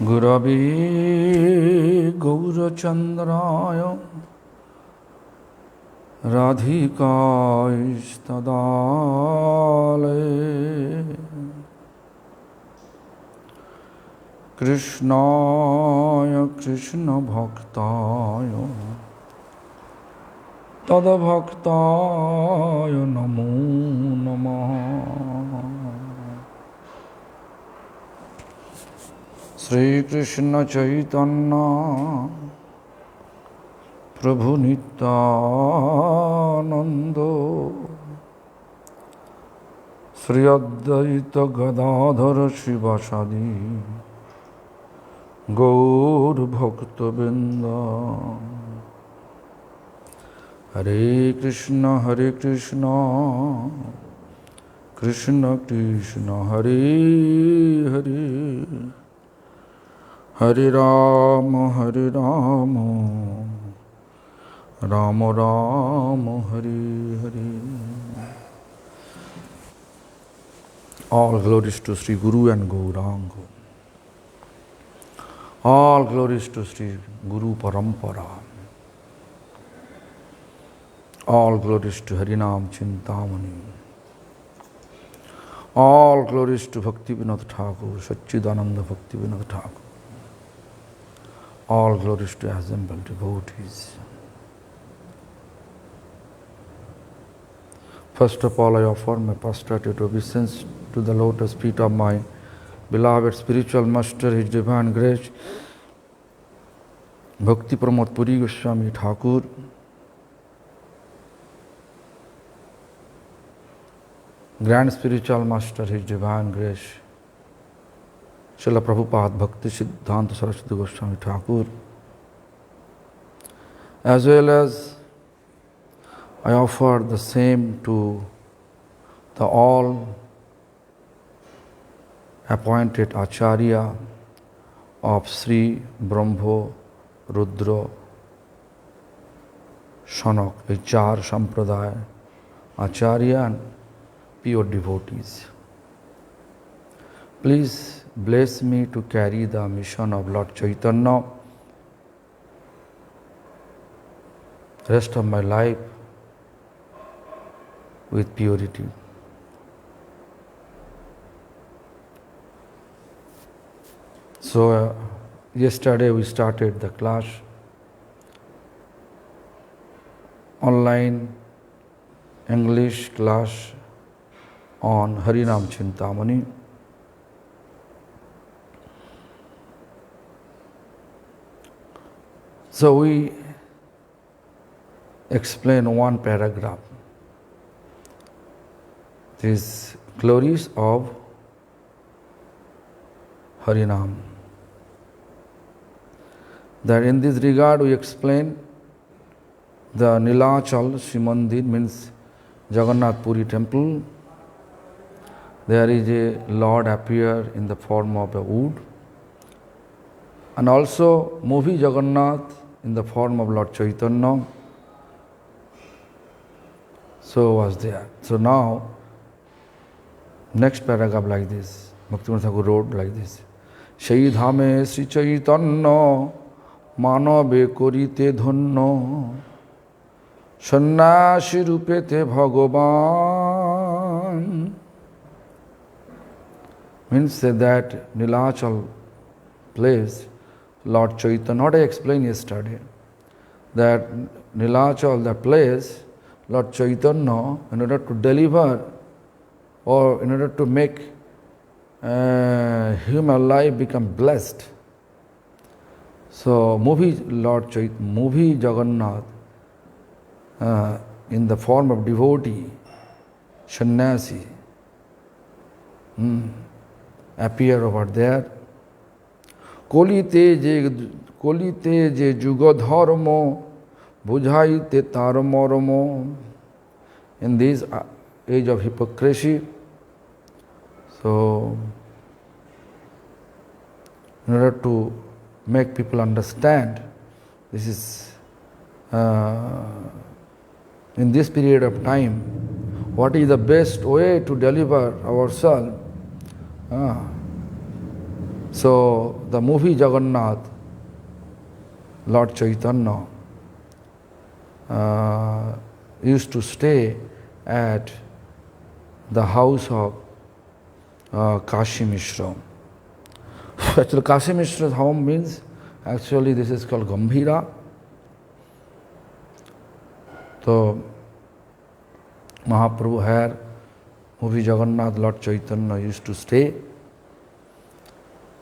Guravi Gaurachandraya Radhikaistadale Krishnaya Krishna Bhaktaya Tada Bhaktaya Namo Namaha Sri Krishna Chaitanya Prabhu Nityananda Sri Advaita Gadadhara Shivasadi Gaur Bhakta Binda Hare Krishna Krishna Krishna Hare Hare Hare Rama Rama Rama Hare Hare. All glories to Sri Guru and Gauranga. All glories to Sri Guru Parampara. All glories to Harinam Chintamani. All glories to Bhakti Vinod Thakur, Satchidananda Bhakti Vinod Thakur. All glories to assembled devotees. First of all, I offer my prostrated obeisance to the lotus feet of my beloved spiritual master, His Divine Grace, Bhakti Pramod Puri Goswami Thakur, Grand Spiritual Master, His Divine Grace, Srila Prabhupada Bhakti Siddhanta Saraswati Goswami Thakur, as well as I offer the same to the all appointed Acharya of Sri Brahmo Rudra Shanak Vichar Sampradaya, Acharya and pure devotees. Please bless me to carry the mission of Lord Chaitanya rest of my life with purity. So yesterday we started the class, online English class on Harinam Chintamani. So we explain one paragraph. These glories of Harinam. That in this regard we explain the Nilachal Shri Mandir, means Jagannath Puri temple. There is a Lord appear in the form of a wood, and also movie Jagannath in the form of Lord Chaitanya. So was there. So now, next paragraph like this, Bhaktivinoda Thakur wrote like this: Shai dhame Sri Chaitanya Manave korite dhanna Sannyasi rupete Bhagavan. Means that Nilachal place, Lord Chaitanya, what I explained yesterday, that Nilachal, the place, Lord Chaitanya, in order to deliver or in order to make human life become blessed. So movie Jagannath in the form of devotee, sannyasi, appear over there. Kolite je jugadharmo bujhaite taramormo. In this age of hypocrisy, so in order to make people understand, this is in this period of time, what is the best way to deliver ourselves. So the movie Jagannath, Lord Chaitanya used to stay at the house of Kashi Mishra. Actually, Kashi Mishra's home means, actually this is called Gambhira. So Mahaprabhu here, movie Jagannath, Lord Chaitanya used to stay.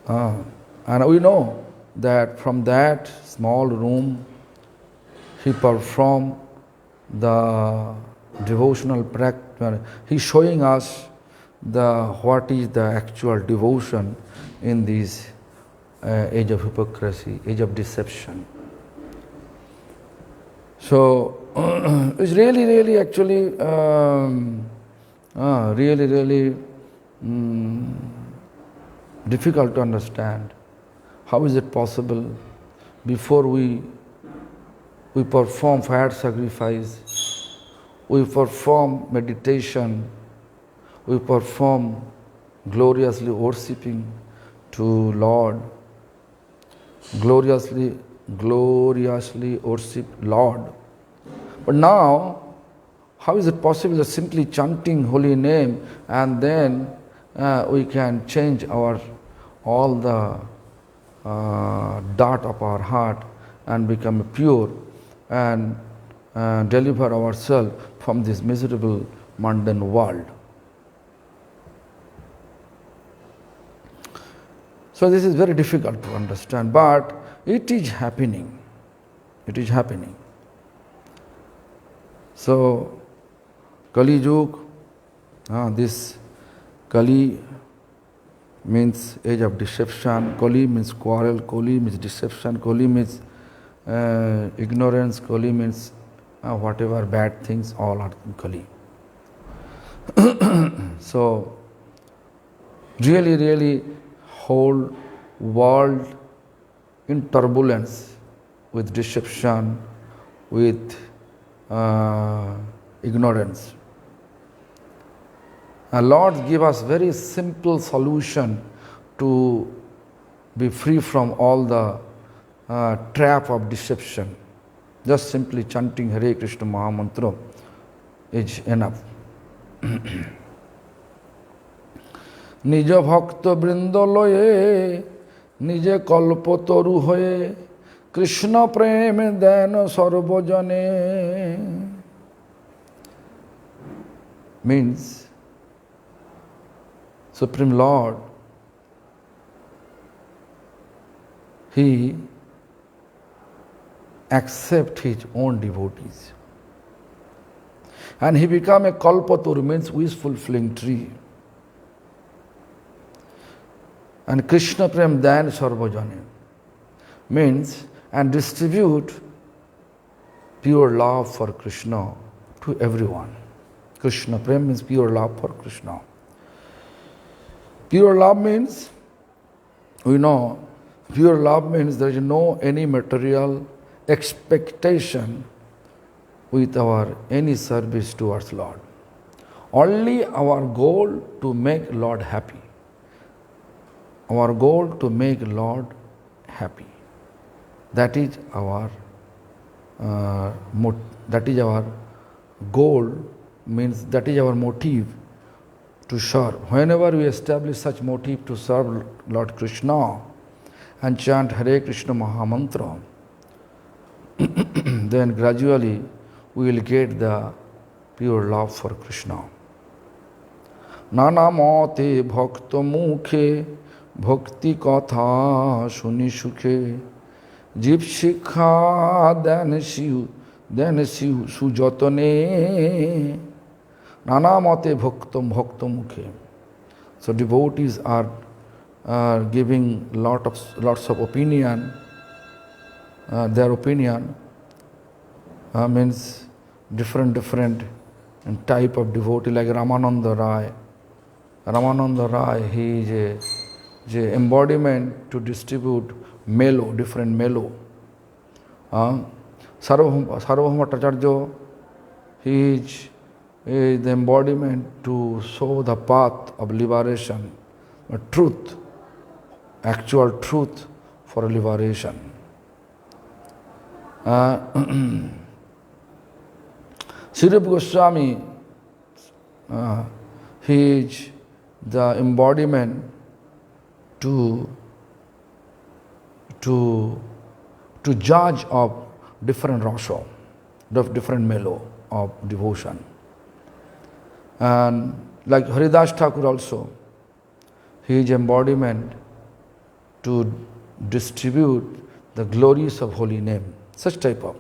And we know that from that small room, he performed the devotional practice. He's showing us what is the actual devotion in this age of hypocrisy, age of deception. So it's really actually really difficult to understand. How is it possible before we perform fire sacrifice, we perform meditation, we perform gloriously worshipping to Lord, gloriously worship Lord. But now, how is it possible that simply chanting holy name and then we can change all the dirt of our heart and become pure and deliver ourselves from this miserable mundane world. So this is very difficult to understand, but it is happening. It is happening. So Kali Yuga, this Kali means age of deception, Kali means quarrel, Kali means deception, Kali means ignorance, Kali means whatever bad things, all are in Kali. So really whole world in turbulence with deception, with ignorance. And Lord give us very simple solution to be free from all the trap of deception. Just simply chanting Hare Krishna Mahamantra is enough. নিজ ভক্ত বৃন্দ লয়ে নিজে কল্পতরু হয়ে কৃষ্ণ প্রেম দেন সর্বজনে means Supreme Lord, He accepts His own devotees. And He become a kalpatur, means wish-fulfilling tree. And Krishna Prem Dan Sarvajane means and distribute pure love for Krishna to everyone. Krishna Prem means pure love for Krishna. Pure love means, we know, pure love means there is no any material expectation with our any service towards Lord. Only our goal to make Lord happy. Our goal to make Lord happy. That is our goal, means that is our motive to serve. Whenever we establish such motive to serve Lord Krishna and chant Hare Krishna Mahamantra, then gradually we will get the pure love for Krishna. Nana mate bhakta mukhe bhakti katha suni sukhe jib shikha then sujatane nana mate bhakta mukhe. So devotees are giving lots of opinion. Their opinion means different type of devotee, like Ramananda Rai. Ramananda Rai, he is a embodiment to distribute mellow, different mellow. Sarvabhauma Bhattacharya, he is is the embodiment to show the path of liberation, the truth, actual truth for liberation. Srila Goswami, he is the embodiment to judge of different rasa, different mellow of devotion. And like Haridas Thakur also, he is embodiment to distribute the glories of holy name. Such type of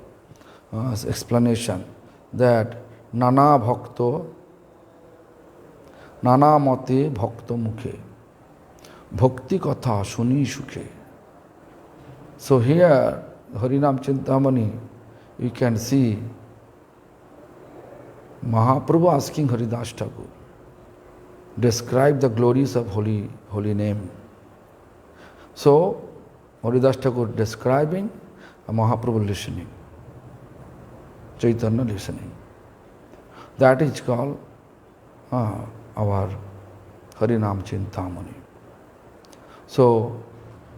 explanation that Nana Bhakto, Nana Mate Bhakto Mukhe, Bhakti Katha Suni Sukhe. So here, Harinam Chintamani, you can see Mahaprabhu asking Haridas Thakur, describe the glories of holy name. So, Haridas Thakur describing, and Mahaprabhu listening, Chaitanya listening. That is called our Harinam Chintamani. So,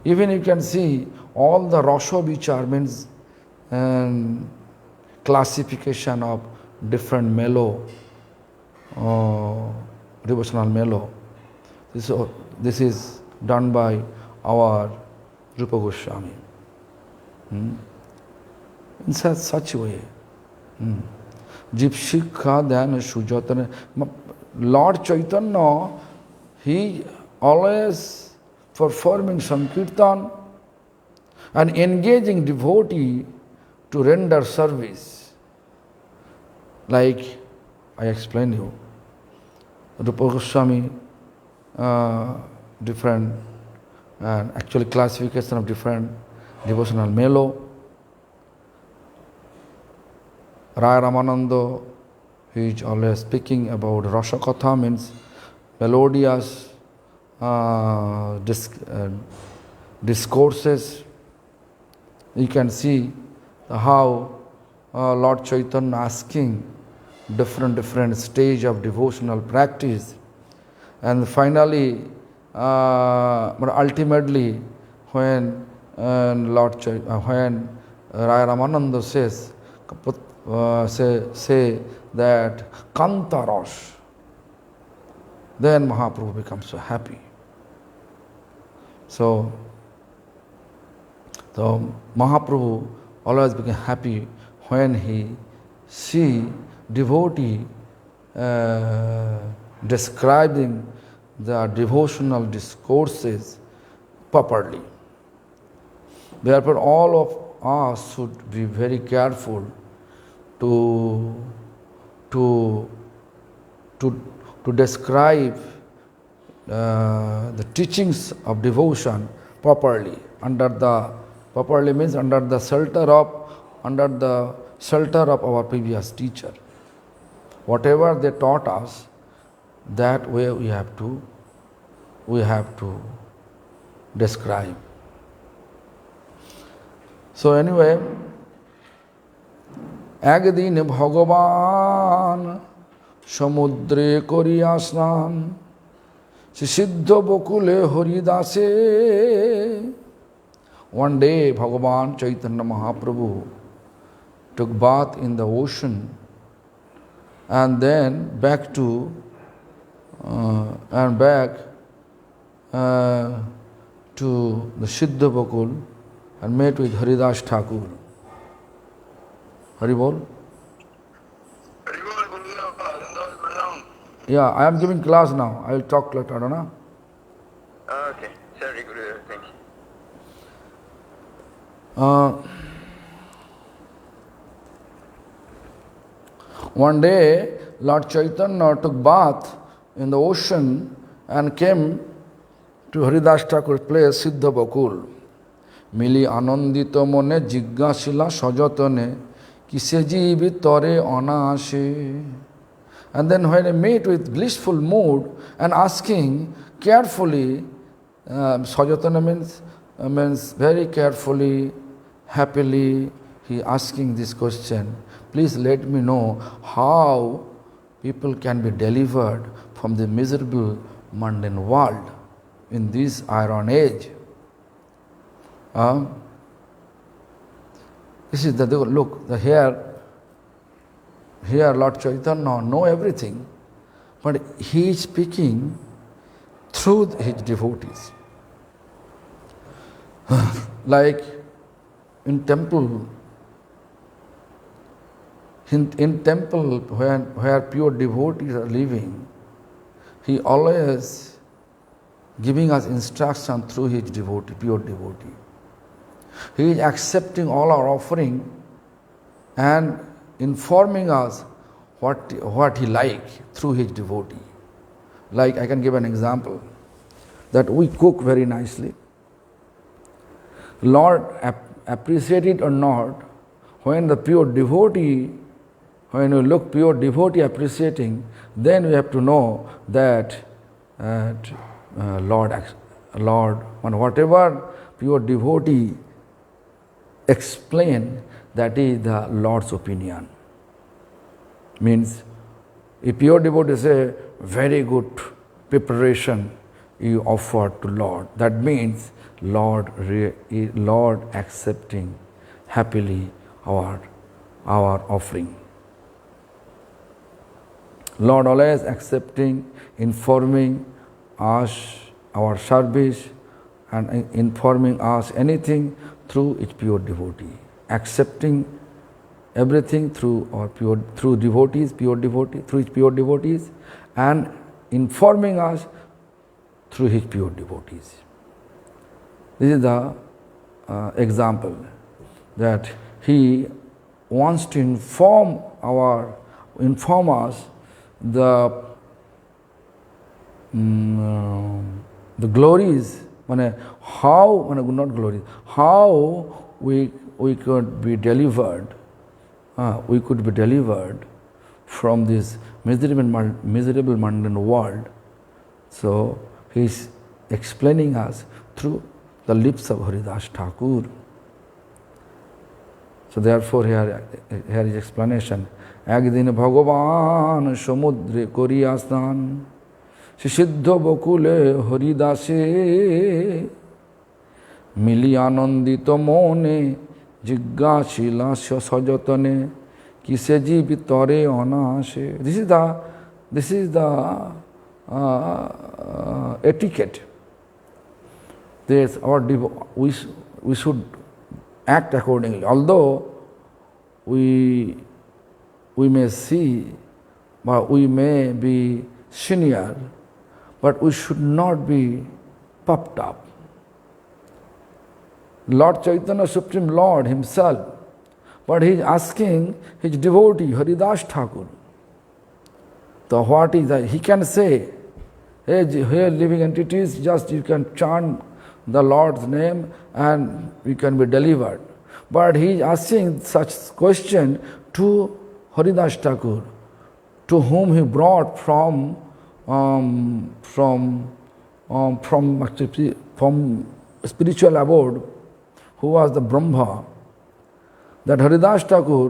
even you can see all the rasa vichar means classification of different mellow, devotional mellow. This is done by our Rupa Goswami. In such a way. Jipshikha Dhyana Sujatana. Lord Chaitanya, he always performing Sankirtan and engaging devotee to render service. Like I explained you, Rupa Goswami, different and actually classification of different devotional mellow. Raya Ramananda, he is always speaking about Rasa Katha, means melodious discourses. You can see how Lord Chaitanya asking different stage of devotional practice, and finally, but ultimately, when when Raya Ramananda says, say that Kantaras, then Mahaprabhu becomes so happy. So Mahaprabhu always became happy when he see devotee describing the devotional discourses properly. Therefore, all of us should be very careful to describe the teachings of devotion properly. Properly means under the shelter of our previous teacher. Whatever they taught us, that way we have to describe. So anyway, একদিন ভগবান সমুদ্রে করিয়া স্নান সিদ্ধ বকুলে হরিদাসে. One day Bhagavan Chaitanya Mahaprabhu took bath in the ocean and then back to the Siddha Bakul and met with Haridas Thakur. Haribol? Yeah, I am giving class now. I will talk later, no? Okay, sorry, Guru. Thank you. One day, Lord Chaitanya took bath in the ocean and came to Haridas Thakur's place, Siddha Bakul. Mili anandito mone jigyasila sajatane kise jivi tore anashe. And then when he met with blissful mood and asking carefully, sajatana means very carefully, happily, he asking this question, please let me know how people can be delivered from the miserable mundane world in this iron age. This is here Lord Chaitanya know everything, but he is speaking through his devotees. Like in temple, where pure devotees are living, he always giving us instruction through his devotee, pure devotee. He is accepting all our offering and informing us what he like through his devotee. Like I can give an example, that we cook very nicely. Lord appreciate it or not, when the pure devotee, when you look pure devotee appreciating, then we have to know that Lord, and whatever pure devotee explain, that is the Lord's opinion. Means, if pure devotee say, very good preparation you offer to Lord, that means Lord accepting happily our offering. Lord always accepting, informing us our service and informing us anything through its pure devotee, accepting everything through devotees, through his pure devotees, and informing us through his pure devotees. This is the example, that he wants to inform us the glories, how we could be delivered. We could be delivered from this miserable mundane world. So he is explaining us through the lips of Haridas Thakur. So therefore here is explanation. একদিন ভগবান সমুদ্রে করিয়া স্নান, সে সিদ্ধ বকুলে হরিদাসে, মিলি আনন্দিত মনে জিজ্ঞাসিলা সযতনে, কিসে জীব তরে অনাসে. This is the etiquette. We should act accordingly. Although we may see, but we may be senior, but we should not be puffed up. Lord Chaitanya, Supreme Lord himself, but he is asking his devotee, Haridas Thakur. So what is that? He can say, hey, here living entities, just you can chant the Lord's name and we can be delivered. But he is asking such question to Haridas Thakur, to whom he brought from spiritual abode, who was the Brahma. That Haridas Thakur,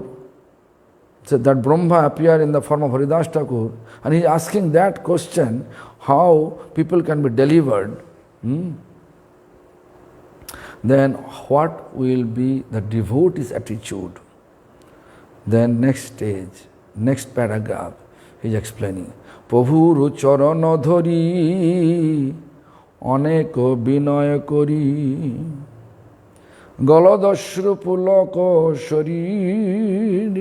that Brahma appeared in the form of Haridas Thakur, and he is asking that question, how people can be delivered. Then what will be the devotee's attitude? Then next stage, next paragraph, he is explaining. Prabhur charana dhari aneko binaya kori galadashru pulaka sharir.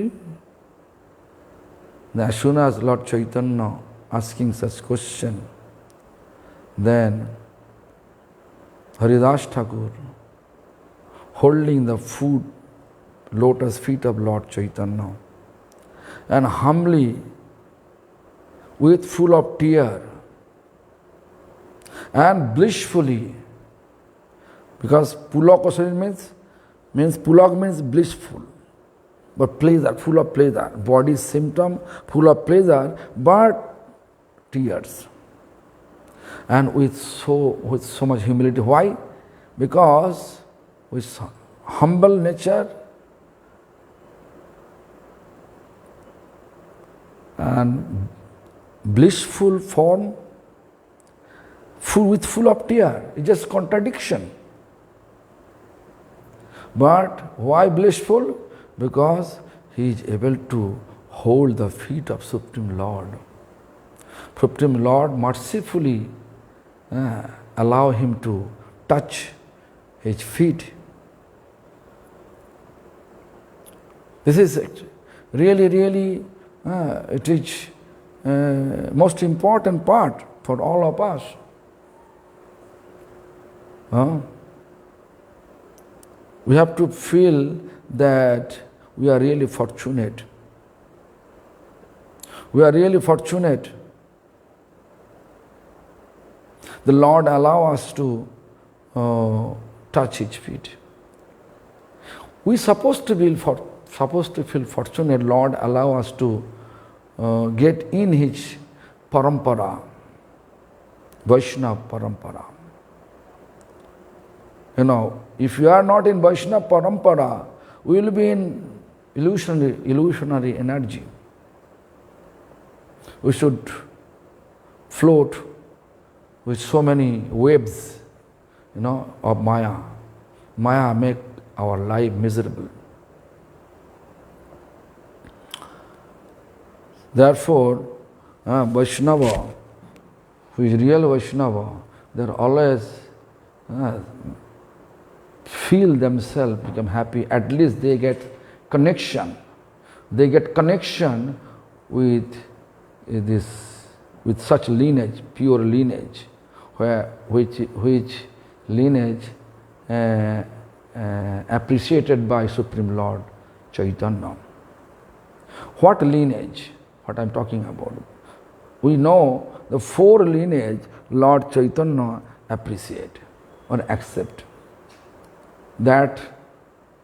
As soon as Lord Chaitanya asking such question, then Haridas Thakur holding the lotus feet of Lord Chaitanya, and humbly, with full of tear, and blissfully, because pulaka means pulak means blissful, but pleasure, full of pleasure, body symptom, full of pleasure, but tears, and with so much humility. Why? Because with humble nature and blissful form full of tear. It's just contradiction. But why blissful? Because he is able to hold the feet of Supreme Lord. Supreme Lord mercifully allow him to touch his feet. This is really, it is most important part for all of us. We have to feel that we are really fortunate. We are really fortunate. The Lord allow us to touch His feet. We supposed to feel fortunate. Lord allow us to get in His parampara, Vaishnava parampara. If you are not in Vaishnava parampara, we will be in illusionary energy. We should float with so many waves, of Maya. Maya make our life miserable. Therefore, Vaishnava, who is real Vaishnava, they are always feel themselves become happy. At least they get connection. They get connection with such lineage, pure lineage, which lineage appreciated by Supreme Lord Chaitanya. What lineage? What I am talking about? We know the 4 lineage Lord Chaitanya appreciate or accept. That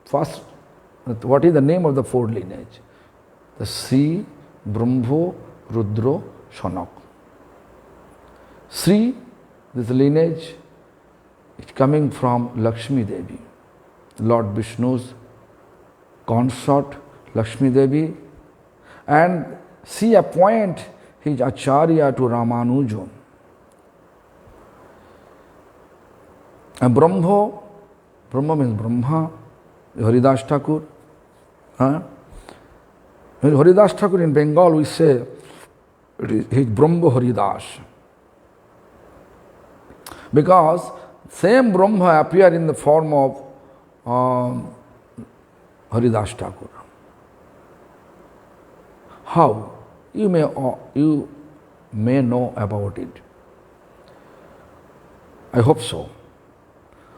first, what is the name of the 4 lineage? The Sri, Brahmo, Rudra, Shanak. Sri, this lineage is coming from Lakshmi Devi, Lord Vishnu's consort, Lakshmi Devi, and she appoint his Acharya to Ramanuja. And Brahma means Brahma, Haridas Thakur. Haridas Thakur in Bengal we say he is Brahma Haridas. Because same Brahma appear in the form of Haridas Thakur. How? You may know about it. I hope so.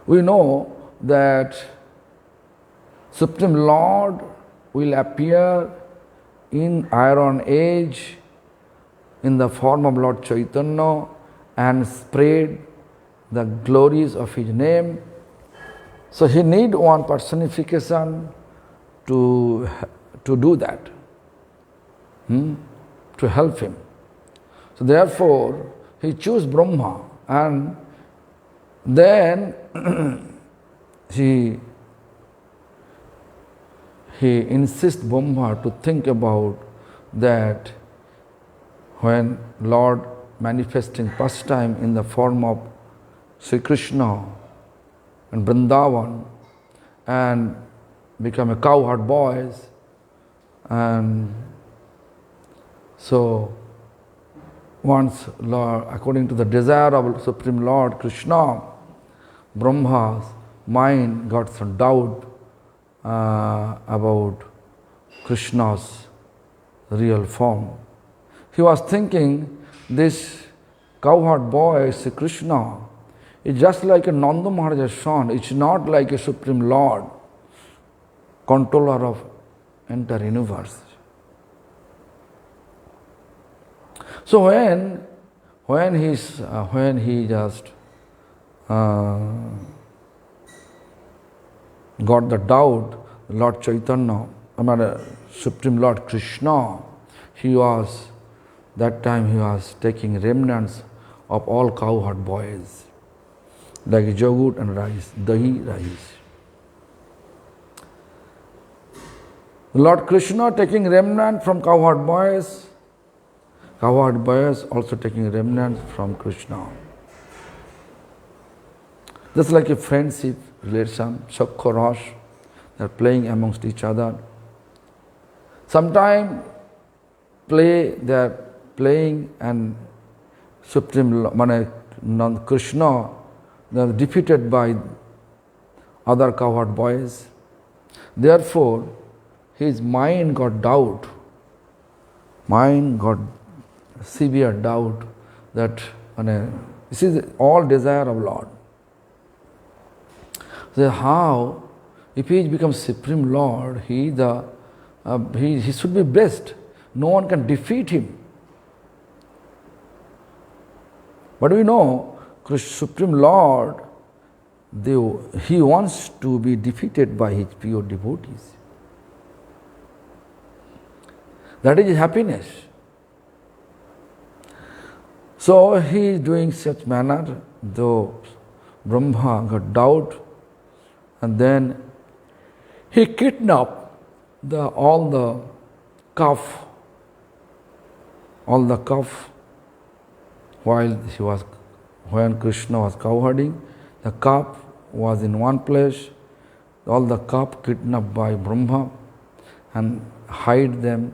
We know that Supreme Lord will appear in Iron Age in the form of Lord Chaitanya and spread the glories of His name. So He need one personification to do that, to help Him. So therefore He chose Brahma, and then he insists Brahma to think about that when Lord manifesting first time in the form of Sri Krishna and Vrindavan and become a cowherd boys, and so once Lord, according to the desire of Supreme Lord Krishna, Brahma's mind got some doubt about Krishna's real form. He was thinking this cowherd boy, Sri Krishna, is just like a Nanda Maharaj's son. It's not like a Supreme Lord, controller of entire universe. So when he just got the doubt, Lord Chaitanya, Supreme Lord Krishna, that time he was taking remnants of all cowherd boys, like yogurt and rice, dahi rice. Lord Krishna taking remnant from cowherd boys, cowherd boys also taking remnants from Krishna. Just like a friendship relation, Shakha Rash, they are playing amongst each other. Sometimes they are playing and Supreme Krishna, they are defeated by other cowherd boys. Therefore, his mind got doubt. Mind got severe doubt that this is all desire of Lord. So how, if he becomes Supreme Lord, he should be blessed. No one can defeat him. But we know, Supreme Lord, he wants to be defeated by his pure devotees. That is his happiness. So he is doing such manner, though Brahma got doubt, and then he kidnapped all the calf when Krishna was cowherding. The calf was in one place, all the calf kidnapped by Brahma and hide them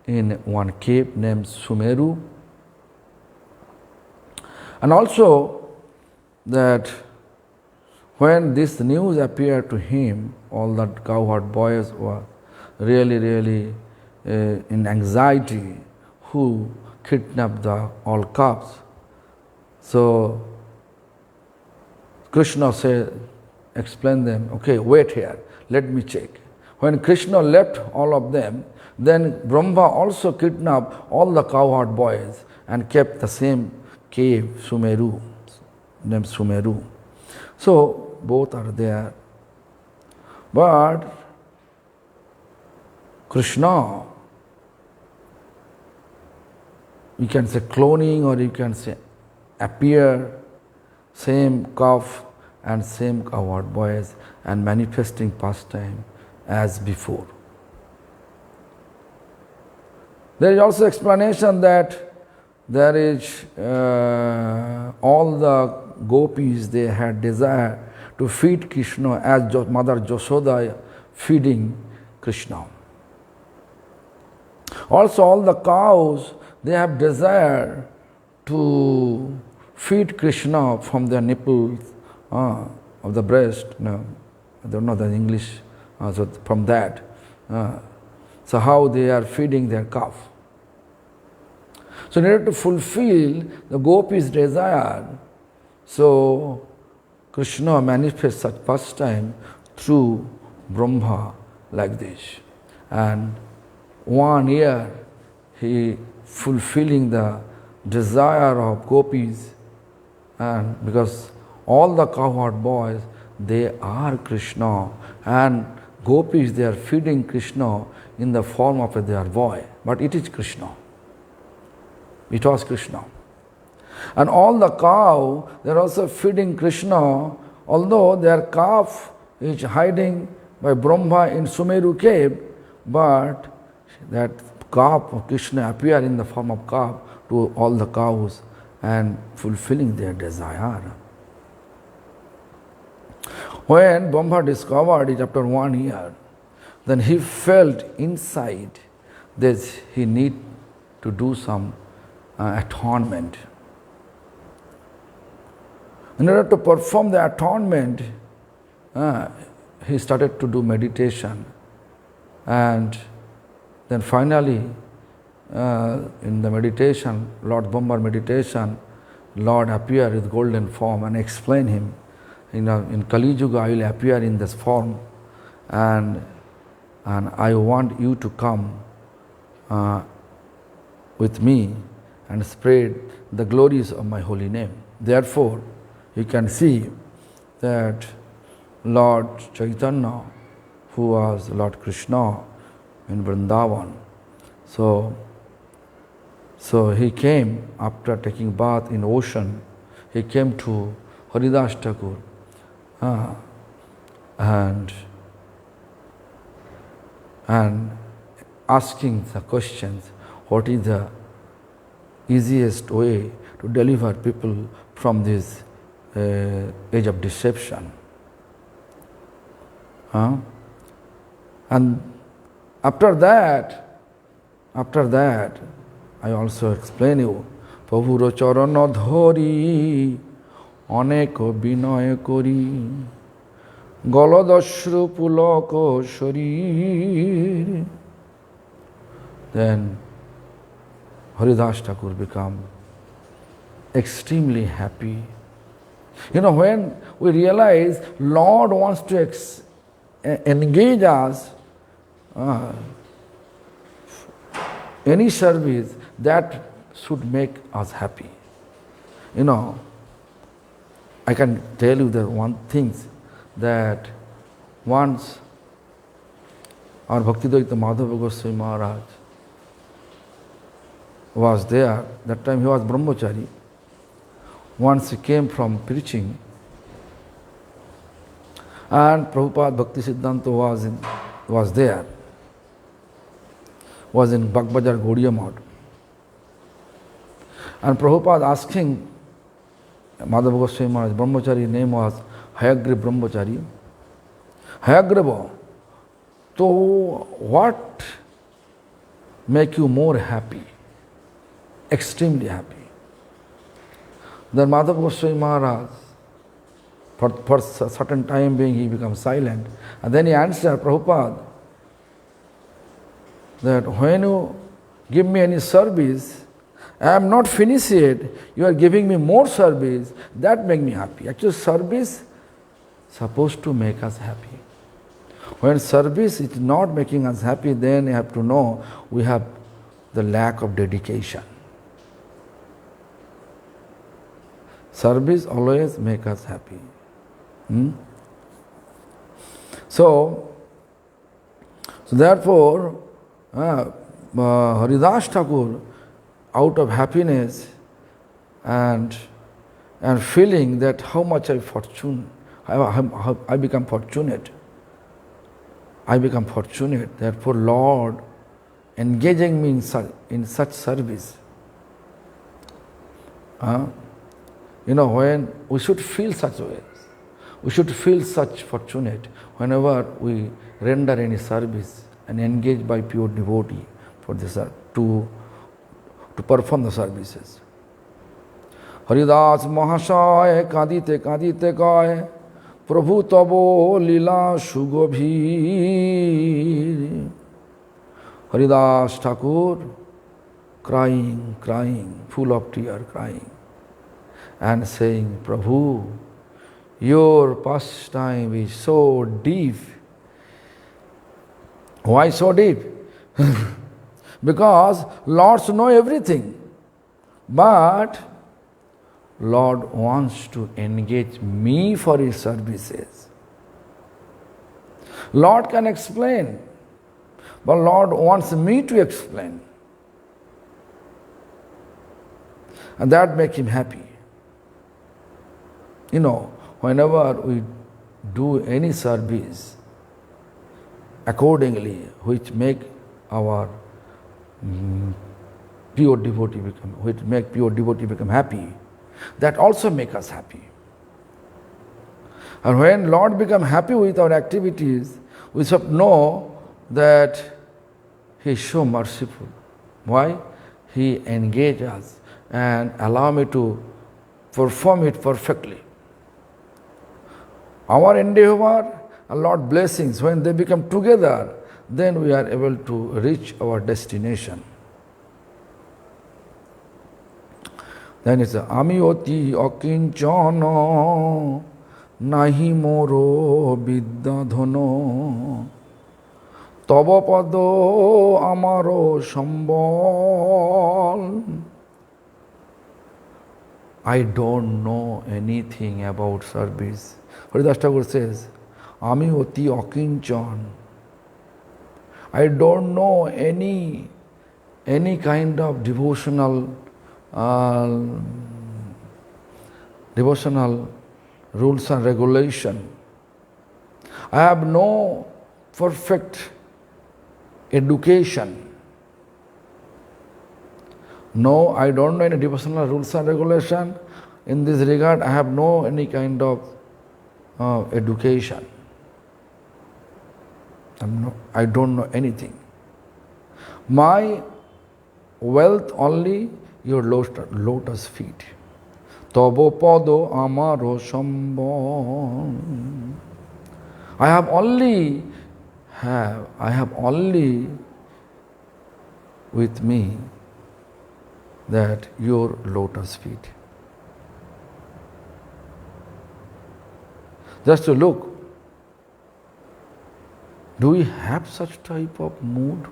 in one cave named Sumeru. And also that when this news appeared to him, all the cowherd boys were really in anxiety who kidnapped all calves. So Krishna explained them, okay, wait here, let me check. When Krishna left all of them, then Brahma also kidnapped all the cowherd boys and kept the same cave, Sumeru, named Sumeru. So both are there. But Krishna, you can say cloning or you can say appear, same calf and same cowherd boys and manifesting pastime as before. There is also explanation that there is all the gopis, they had desire to feed Krishna as Mother Yashoda feeding Krishna. Also all the cows, they have desire to feed Krishna from their nipples of the breast. No, I don't know the English. So from that. So how they are feeding their calf. So in order to fulfill the gopis' desire, so Krishna manifests such pastime through Brahma like this. And 1 year he fulfilling the desire of gopis, and because all the cowherd boys, they are Krishna, and gopis, they are feeding Krishna in the form of their boy, but it is Krishna. It was Krishna. And all the cow, they are also feeding Krishna, although their calf is hiding by Brahma in Sumeru cave, but that calf of Krishna appear in the form of calf to all the cows and fulfilling their desire. When Brahma discovered it after 1 year, then he felt inside that he need to do some atonement. In order to perform the atonement, he started to do meditation. And then finally, in the meditation, Lord Brahma meditation, Lord appeared with golden form and explained him, in Kali Yuga I will appear in this form, and I want you to come with me and spread the glories of my holy name. Therefore, you can see that Lord Chaitanya, who was Lord Krishna in Vrindavan, so he came after taking bath in ocean. He came to Haridas Thakur and asking the questions, what is the easiest way to deliver people from this age of deception. And after that, I also explain you, Prabhur Charana Dhori, Aneko Binoy Kori, Golodashru Puloko Sharir. Then Haridas Thakur become extremely happy. When we realize Lord wants to engage us, any service that should make us happy. I can tell you that one thing, that once our Bhaktivedanta Madhava Goswami Maharaj was there. That time he was brahmachari. Once he came from preaching, and Prabhupada Bhakti Siddhanta was there, was in Bagbajar Gaudiya Math. And Prabhupada asking Madhava Goswami Maharaj, brahmachari name was Hayagriva Brahmachari. Hayagriva, so what make you more happy? Extremely happy. Then Madhava Goswami Maharaj, for a certain time being, he becomes silent. And then he answered Prabhupada that when you give me any service, I am not finished yet, you are giving me more service, that makes me happy. Actually, service supposed to make us happy. When service is not making us happy, then you have to know we have the lack of dedication. Service always makes us happy. So therefore, Haridas Thakur, out of happiness and feeling that how much I become fortunate. Therefore, Lord engaging me in such service. When we should feel such ways, we should feel such fortunate whenever we render any service and engage by pure devotee for this to perform the services. Haridas Mahasaya Kadite Kadite Kaya Prabhu Tabo Lila Shugobhir. Haridas Thakur crying, full of tears, crying, and saying, Prabhu, your pastime is so deep. Why so deep? Because Lord knows everything. But Lord wants to engage me for His services. Lord can explain, but Lord wants me to explain. And that makes Him happy. Whenever we do any service accordingly, which make our pure devotee become happy, that also make us happy. And when Lord become happy with our activities, we should know that He is so merciful. Why? He engages us and allow me to perform it perfectly. Our endeavor and Lord's blessings, when they become together, then we are able to reach our destination. Then it's Ami oti akinchana nahi moro vidya dhono tava pado amaro sambal. I don't know anything about service. Haridas Thakur says, Ami oti akinchan. I don't know any kind of devotional rules and regulation. I have no perfect education. No, I don't know any devotional rules and regulation. In this regard, I have no any kind of education. I don't know anything. My wealth only your lotus feet. Tobo podo amaro shambon. I have only with me that your lotus feet. Just to look, do we have such type of mood?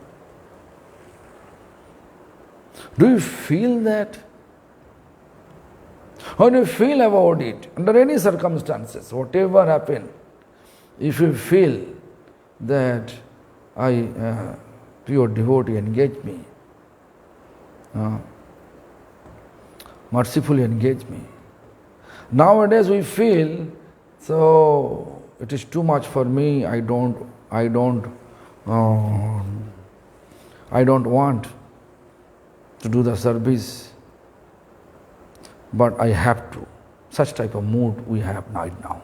Do you feel that? When you feel about it, under any circumstances, whatever happen, if you feel that pure devotee engage me, mercifully engage me. Nowadays we feel, so it is too much for me, I don't want to do the service, but I have to. Such type of mood we have right now.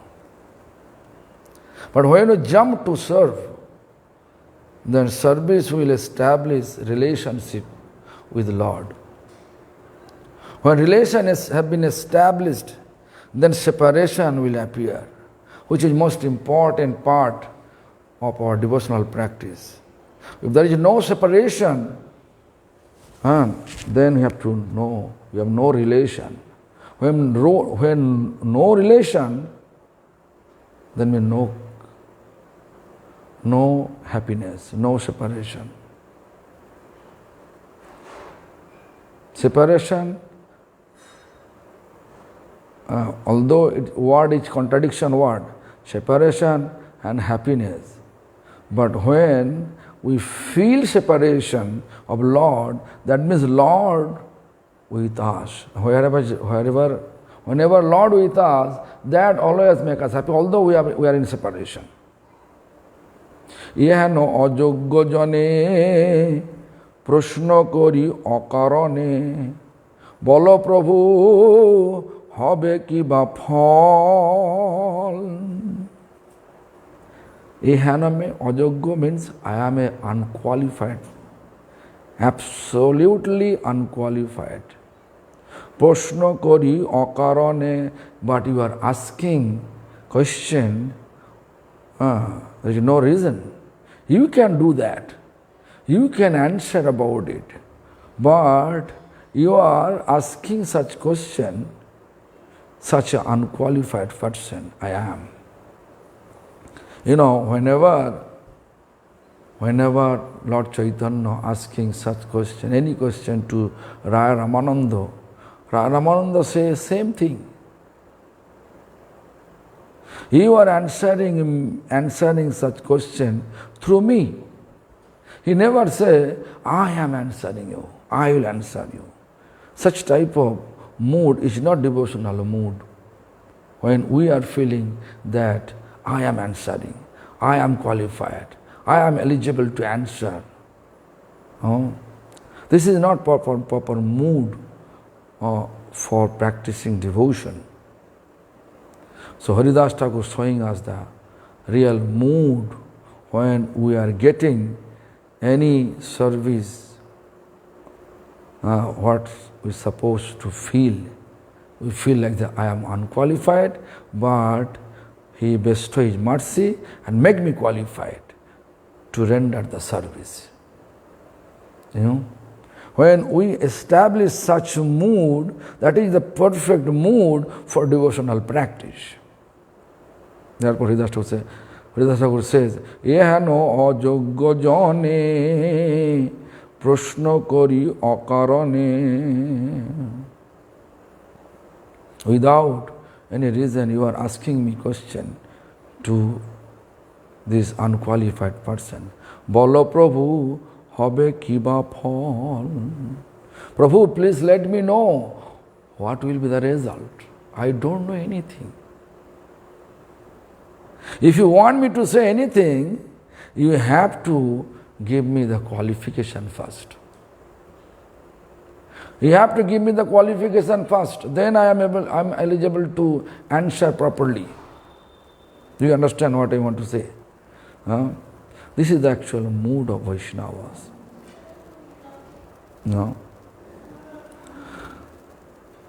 But when you jump to serve, then service will establish relationship with Lord. When relations have been established, then separation will appear, which is most important part of our devotional practice. If there is no separation, then we have to know we have no relation. When no relation, then we know no happiness, no separation. Separation, although word is contradiction word, separation and happiness. But when we feel separation of Lord, that means Lord with us. Whenever Lord with us, that always makes us happy, although we are in separation. ইহানো অযোগ্য জনে প্রশ্ন করি অকারণে বল প্রভু হবে কি বা ফল ইহানমে অযোগ্য means I am a unqualified, absolutely unqualified. প্রশ্ন করি অকারণে, but you are asking question, there is no reason. You can do that. You can answer about it. But you are asking such question, such an unqualified person I am. You know, whenever Lord Chaitanya asking such question, any question to Raya Ramananda says same thing. You are answering such question through me. He never say, I am answering you, I will answer you. Such type of mood is not devotional mood. When we are feeling that I am answering, I am qualified, I am eligible to answer. This is not proper mood for practicing devotion. So Haridas Thakur is showing us the real mood when we are getting any service, what we are supposed to feel. We feel like that I am unqualified, but He bestow His mercy and make me qualified to render the service. You know? When we establish such mood, that is the perfect mood for devotional practice. Therefore, Haridas Thakur says, Ehano ajoggo jane proshno kori akarane. Without any reason, you are asking me question to this unqualified person. Bolo Prabhu, hobe kiba phol. Prabhu, please let me know what will be the result. I don't know anything. If you want me to say anything, you have to give me the qualification first. You have to give me the qualification first. Then I am eligible to answer properly. Do you understand what I want to say? This is the actual mood of Vaishnavas. No?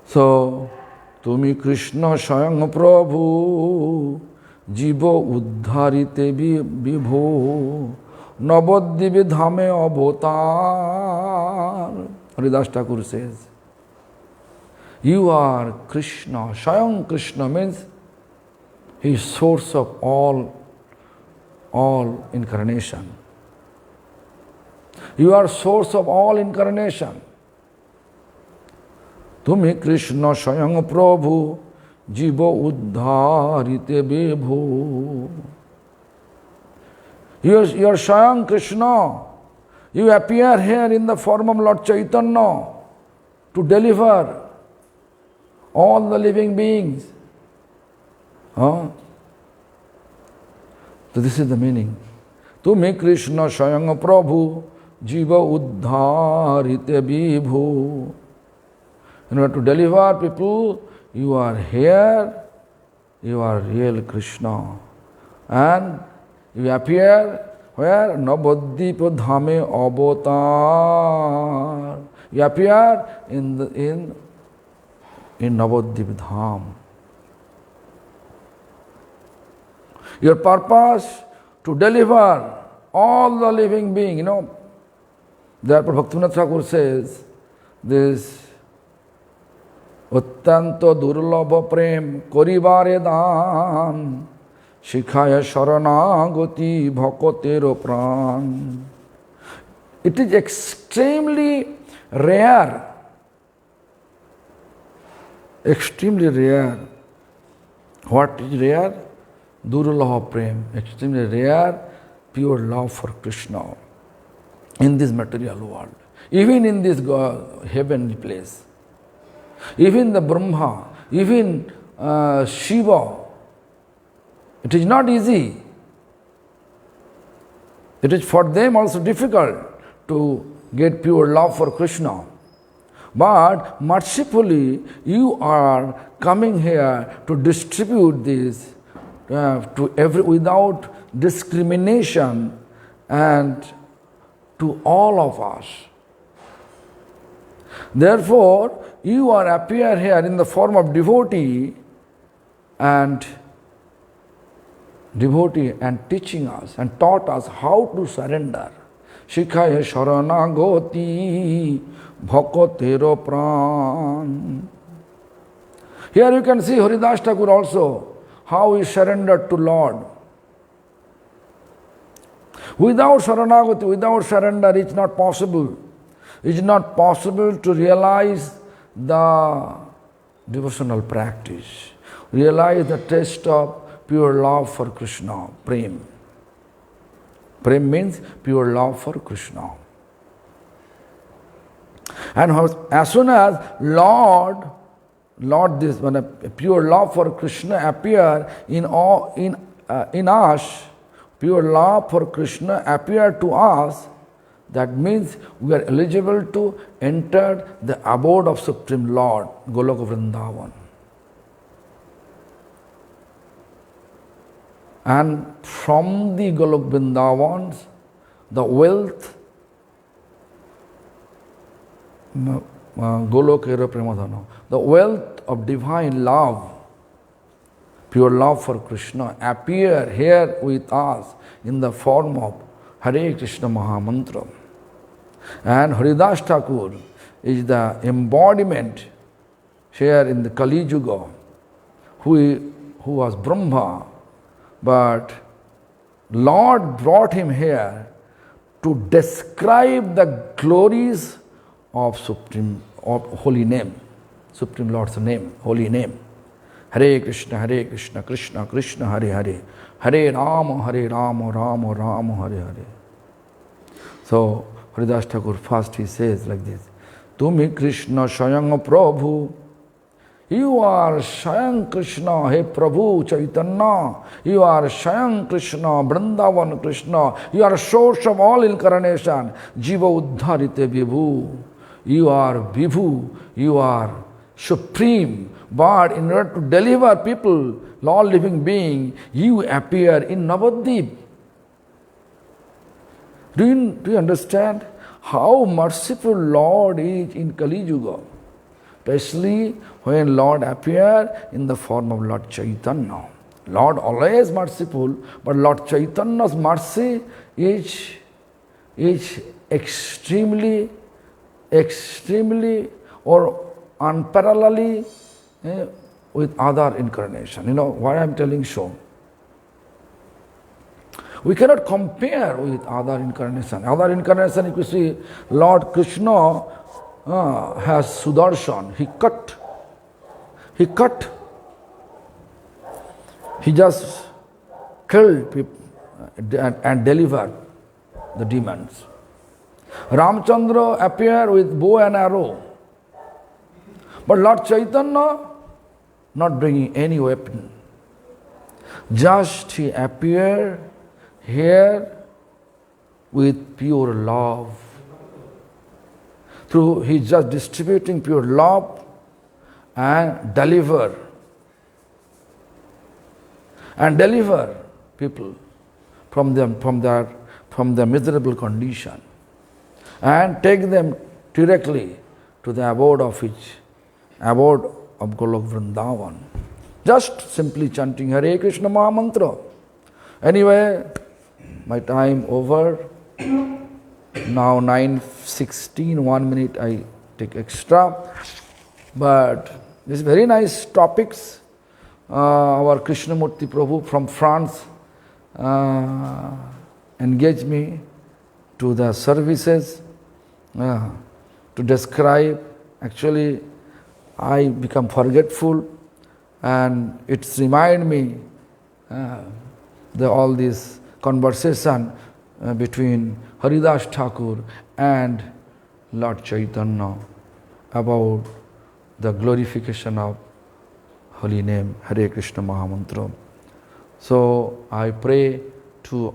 So, Tumi Krishna Shayang Prabhu Jibo Uddharite Vibho Navaddivi Dhame Avatar. Haridas Thakur says, you are Krishna. Shayang Krishna means he is source of all incarnation. You are source of all incarnation. Tumi Krishna Shayang Prabhu Jiva Uddharite Vibho. You are Shayang Krishna. You appear here in the form of Lord Chaitanya to deliver all the living beings. So this is the meaning. Tumi Krishna Shayang Prabhu Jiva Uddharite Vibho. In order to deliver people, you are here, you are real Krishna. And you appear where? Navaddipa Dhame Avatar. You appear in Navaddipa Dham. Your purpose to deliver all the living beings, Therefore Bhaktivinoda Thakur says this Uttanto Durlabha Prem Koribare Dan Shikhaya Sharanagati Bhakotero Pran. It is extremely rare. Extremely rare. What is rare? Durlabha Prem. Extremely rare, pure love for Krishna in this material world. Even in this heavenly place. Even the Brahma, even Shiva, it is not easy. It is for them also difficult to get pure love for Krishna. But mercifully, you are coming here to distribute this to without discrimination and to all of us. Therefore, you are appear here in the form of devotee and teaching us and taught us how to surrender. Shikhaya Sharanagati Bhakotero Pran. Here you can see Haridas Thakur also, how he surrendered to Lord. Without Sharanagati, without surrender, it's not possible. It's not possible to realize the devotional practice, realize the taste of pure love for Krishna, Prem. Prem means pure love for Krishna. And as soon as Lord, this pure love for Krishna appear in us, pure love for Krishna appear to us, that means we are eligible to enter the abode of Supreme Lord, Goloka Vrindavan. And from the Golok Vrindavans, the wealth, Golokera Premadhana, the wealth of divine love, pure love for Krishna, appear here with us in the form of Hare Krishna Mahamantra. And Haridas Thakur is the embodiment here in the Kali Yuga, who was Brahma, but Lord brought him here to describe the glories of holy name, Supreme Lord's name, holy name. Hare Krishna, Krishna Krishna, Hare Hare, Hare Rama, Rama Rama, Hare Hare. So Haridas Thakur first he says like this, Tumi Krishna Shayang Prabhu. You are Shayang Krishna, Hey Prabhu Chaitanya. You are Shayang Krishna, Vrindavan Krishna. You are source of all incarnation. Jiva Uddharite Vibhu. you are Vibhu, you are supreme. But in order to deliver people, all living being, you appear in Navadvip. Do you understand how merciful Lord is in Kali Yuga? Especially when Lord appear in the form of Lord Chaitanya. Lord always merciful, but Lord Chaitanya's mercy is extremely or unparalleledly with other incarnation. You know why I am telling so? We cannot compare with other incarnation. Other incarnation, if you see, Lord Krishna has Sudarshan. He just killed people and delivered the demons. Ramchandra appeared with bow and arrow. But Lord Chaitanya, not bringing any weapon. Just he appeared here with pure love. Through he just distributing pure love and deliver people from their miserable condition and take them directly to the abode of Golok Vrindavan. Just simply chanting Hare Krishna Mahamantra. Anyway, my time over. Now 9:16, 1 minute I take extra. But this is very nice topics. Our Krishnamurti Prabhu from France engaged me to the services to describe. Actually, I become forgetful, and it's remind me all this conversation between Haridas Thakur and Lord Chaitanya about the glorification of holy name Hare Krishna Mahamantra. So I pray to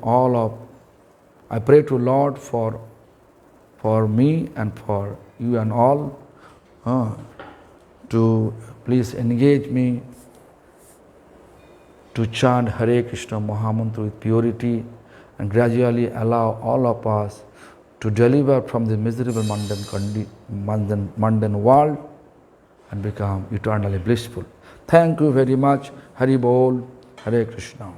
Lord for me and for you and all to please engage me to chant Hare Krishna Mahamantra with purity and gradually allow all of us to deliver from the miserable mundane world and become eternally blissful. Thank you very much. Hari Bol, Hare Krishna.